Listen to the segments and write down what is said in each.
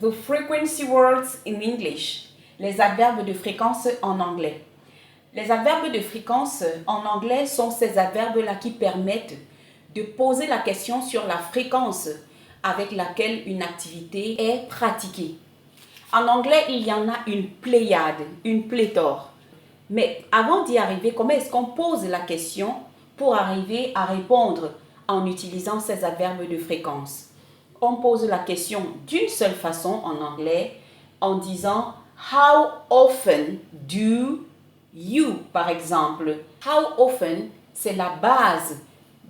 The frequency words in English. Les adverbes de fréquence en anglais. Les adverbes de fréquence en anglais sont ces adverbes-là qui permettent de poser la question sur la fréquence avec laquelle une activité est pratiquée. En anglais, il y en a une pléiade, une pléthore. Mais avant d'y arriver, comment est-ce qu'on pose la question pour arriver à répondre en utilisant ces adverbes de fréquence? On pose la question d'une seule façon en anglais en disant « How often do you ?» par exemple. « How often » c'est la base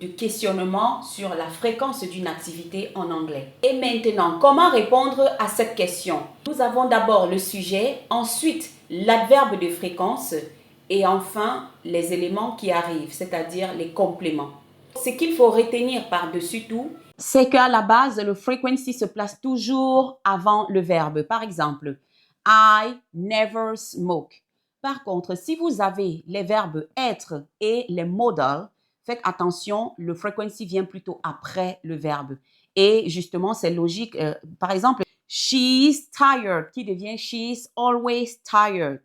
de questionnement sur la fréquence d'une activité en anglais. Et maintenant, comment répondre à cette question? Nous avons d'abord le sujet, ensuite l'adverbe de fréquence et enfin les éléments qui arrivent, c'est-à-dire les compléments. Ce qu'il faut retenir par-dessus tout, c'est qu'à la base, le frequency se place toujours avant le verbe. Par exemple, I never smoke. Par contre, si vous avez les verbes être et les modal, faites attention, le frequency vient plutôt après le verbe. Et justement, c'est logique. Par exemple, she's tired qui devient she's always tired.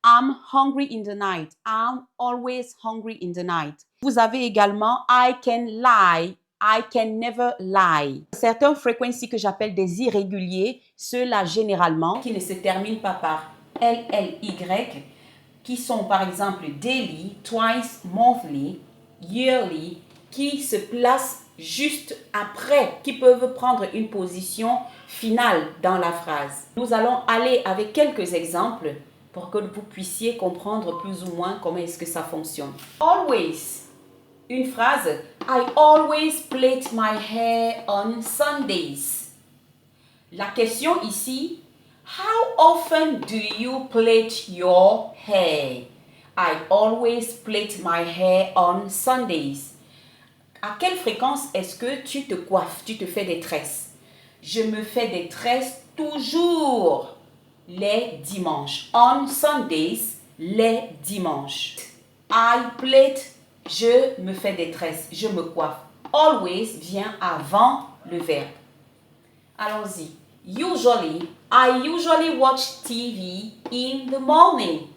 I'm hungry in the night. I'm always hungry in the night. Vous avez également I can lie. I can never lie. Certains frequency que j'appelle des irréguliers, ceux-là généralement qui ne se terminent pas par LLY, qui sont par exemple daily, twice, monthly, yearly, qui se placent juste après, qui peuvent prendre une position finale dans la phrase. Nous allons aller avec quelques exemples pour que vous puissiez comprendre plus ou moins comment est-ce que ça fonctionne. Always. Une phrase, I always plait my hair on Sundays. La question ici, how often do you plait your hair? I always plait my hair on Sundays. À quelle fréquence est-ce que tu te coiffes, tu te fais des tresses? Je me fais des tresses toujours les dimanches. On Sundays, les dimanches. I plait, je me fais des tresses, je me coiffe. Always vient avant le verbe. Allons-y. Usually, I usually watch TV in the morning.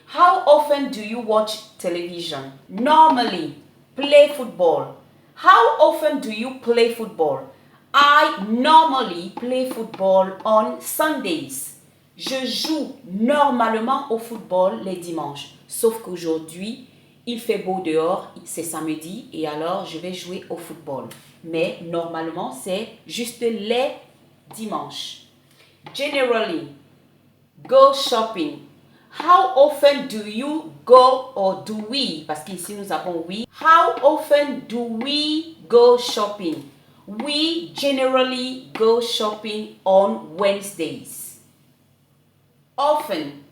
How often do you watch television? Normally, play football. How often do you play football? I normally play football on Sundays. Je joue normalement au football les dimanches. Sauf qu'aujourd'hui, il fait beau dehors, c'est samedi et alors je vais jouer au football. Mais normalement, c'est juste les dimanches. Generally, go shopping. How often do you go or do we? Parce qu'ici nous avons we. How often do we go shopping? We generally go shopping on Wednesdays. Often,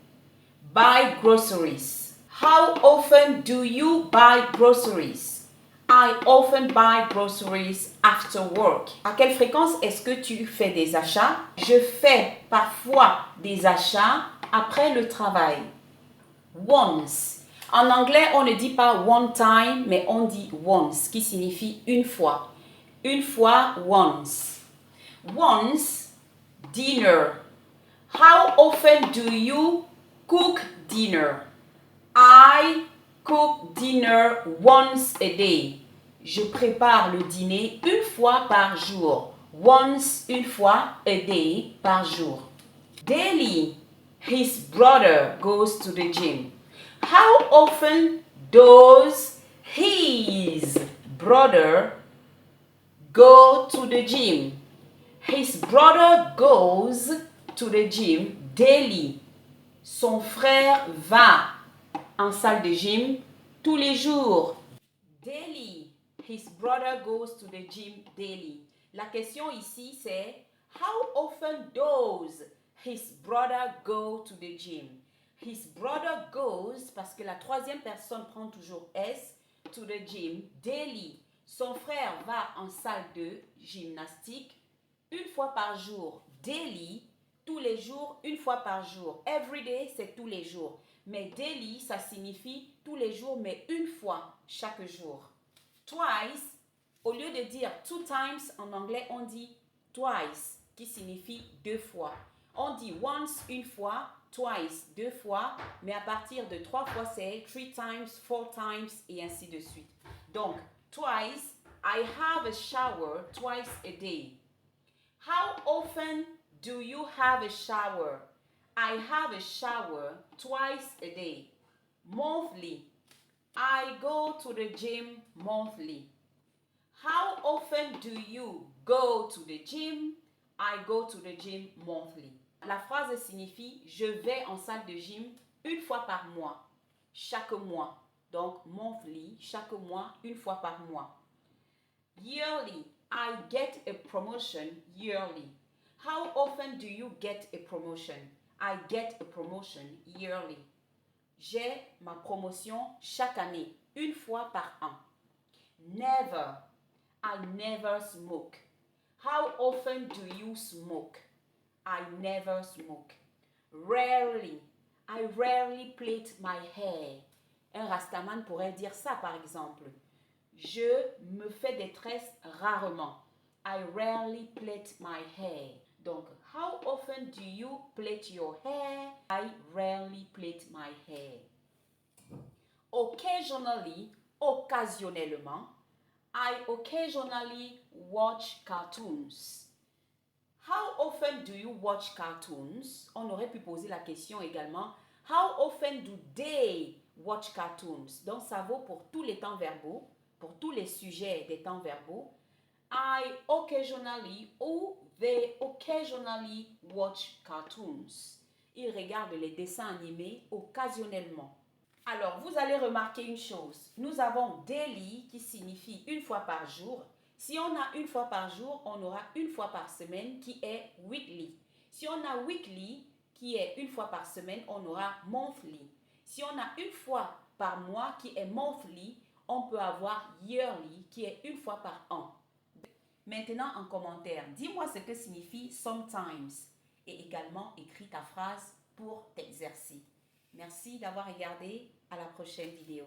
buy groceries. How often do you buy groceries? I often buy groceries after work. À quelle fréquence est-ce que tu fais des achats? Je fais parfois des achats après le travail. Once. En anglais, on ne dit pas one time, mais on dit once, qui signifie une fois. Une fois, once. Once, dinner. How often do you cook dinner? I cook dinner once a day. Je prépare le dîner une fois par jour. Once, une fois, a day, par jour. Daily, his brother goes to the gym. How often does his brother go to the gym? His brother goes to the gym daily. Son frère va en salle de gym tous les jours. Daily. His brother goes to the gym daily. La question ici c'est how often does his brother go to the gym? His brother goes, parce que la troisième personne prend toujours S, to the gym daily. Son frère va en salle de gymnastique une fois par jour. Daily, tous les jours, une fois par jour. Every day, c'est tous les jours. Mais daily, ça signifie tous les jours, mais une fois chaque jour. Twice, au lieu de dire two times, en anglais, on dit twice, qui signifie deux fois. On dit once, une fois, twice, deux fois, mais à partir de trois fois, c'est three times, four times, et ainsi de suite. Donc, twice, I have a shower twice a day. How often do you have a shower? I have a shower twice a day. Monthly. I go to the gym monthly. How often do you go to the gym? I go to the gym monthly. La phrase signifie je vais en salle de gym une fois par mois, chaque mois. Donc monthly, chaque mois, une fois par mois. Yearly, I get a promotion yearly. How often do you get a promotion? I get a promotion yearly. J'ai ma promotion chaque année, une fois par an. Never, I never smoke. How often do you smoke? I never smoke. Rarely, I rarely plait my hair. Un rastaman pourrait dire ça par exemple. Je me fais des tresses rarement. I rarely plait my hair. Donc, how often do you plait your hair? I rarely plait my hair. Occasionally, occasionnellement. I occasionally watch cartoons. How often do you watch cartoons? On aurait pu poser la question également. How often do they watch cartoons? Donc, ça vaut pour tous les temps verbaux, pour tous les sujets des temps verbaux. I occasionally ou they occasionally watch cartoons. Ils regardent les dessins animés occasionnellement. Alors, vous allez remarquer une chose. Nous avons daily qui signifie une fois par jour. Si on a une fois par jour, on aura une fois par semaine qui est weekly. Si on a weekly qui est une fois par semaine, on aura monthly. Si on a une fois par mois qui est monthly, on peut avoir yearly qui est une fois par an. Maintenant, en commentaire, dis-moi ce que signifie sometimes et également écris ta phrase pour t'exercer. Merci d'avoir regardé. À la prochaine vidéo.